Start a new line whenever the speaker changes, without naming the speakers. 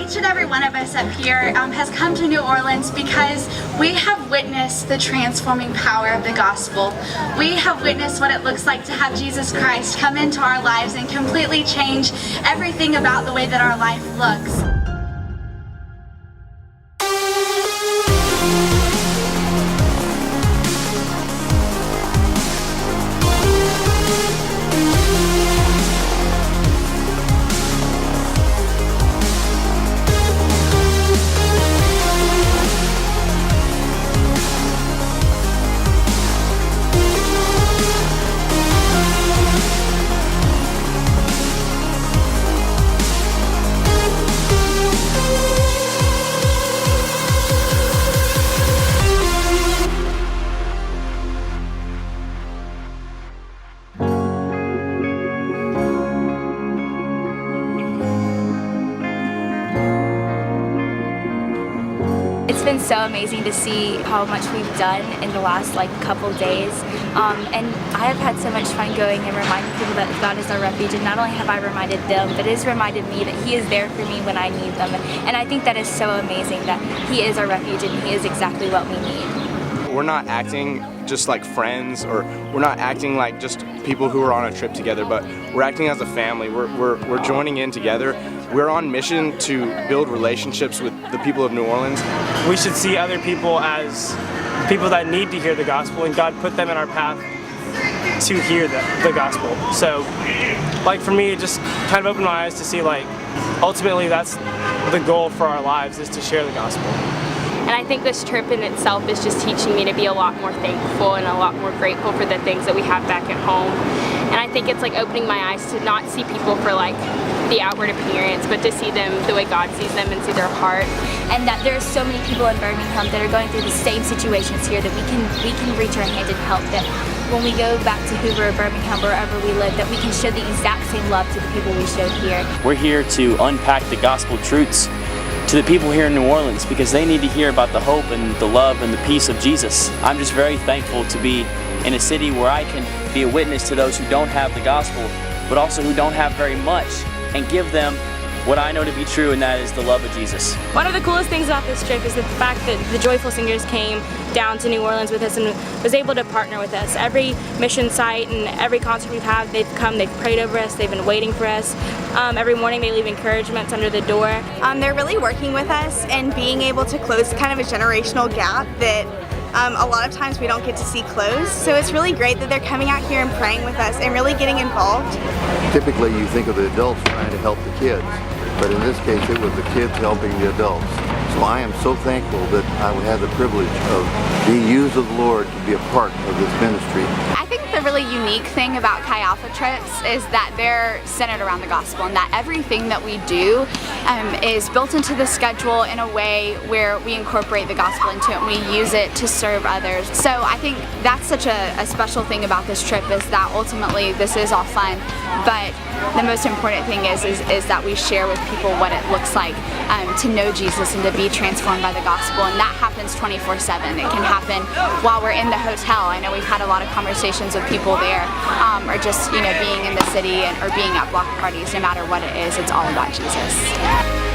each and every one of us up here has come to New Orleans because we have witnessed the transforming power of the gospel. We have witnessed what it looks like to have Jesus Christ come into our lives and completely change everything about the way that our life looks.
It's been so amazing to see how much we've done in the last couple days, and I have had so much fun going and reminding people that God is our refuge, and not only have I reminded them, but it has reminded me that He is there for me when I need them, and I think that is so amazing that He is our refuge and He is exactly what we need.
We're not acting just like friends, or we're not acting like just people who are on a trip together, but we're acting as a family. We're joining in together. We're on mission to build relationships with the people of New Orleans.
We should see other people as people that need to hear the gospel, and God put them in our path to hear the gospel. So, for me, it just kind of opened my eyes to see, ultimately that's the goal for our lives, is to share the gospel.
And I think this trip in itself is just teaching me to be a lot more thankful and a lot more grateful for the things that we have back at home. And I think it's opening my eyes to not see people for the outward appearance, but to see them the way God sees them and see their heart.
And that there are so many people in Birmingham that are going through the same situations here, that we can reach our hand and help them. When we go back to Hoover or Birmingham, wherever we live, that we can show the exact same love to the people we showed here.
We're here to unpack the gospel truths to the people here in New Orleans, because they need to hear about the hope and the love and the peace of Jesus. I'm just very thankful to be in a city where I can be a witness to those who don't have the gospel, but also who don't have very much, and give them what I know to be true, and that is the love of Jesus.
One of the coolest things about this trip is the fact that the Joyful Singers came down to New Orleans with us and was able to partner with us. Every mission site and every concert we've had, they've come, they've prayed over us, they've been waiting for us. Every morning they leave encouragements under the door.
They're really working with us and being able to close kind of a generational gap that a lot of times we don't get to see closed. So it's really great that they're coming out here and praying with us and really getting involved.
Typically you think of the adults trying to help the kids, but in this case it was the kids helping the adults. So I am so thankful that I would have the privilege of being used of the Lord to be a part of this ministry.
I think the really unique thing about Chi Alpha trips is that they're centered around the gospel, and that everything that we do is built into the schedule in a way where we incorporate the gospel into it and we use it to serve others. So I think that's such a special thing about this trip, is that ultimately this is all fun, but the most important thing is that we share with people what it looks like to know Jesus and to be transformed by the gospel, and that happens 24/7. It can happen while we're in the hotel. I know we've had a lot of conversations with people there, or just being in the city or being at block parties. No matter what it is, it's all about Jesus.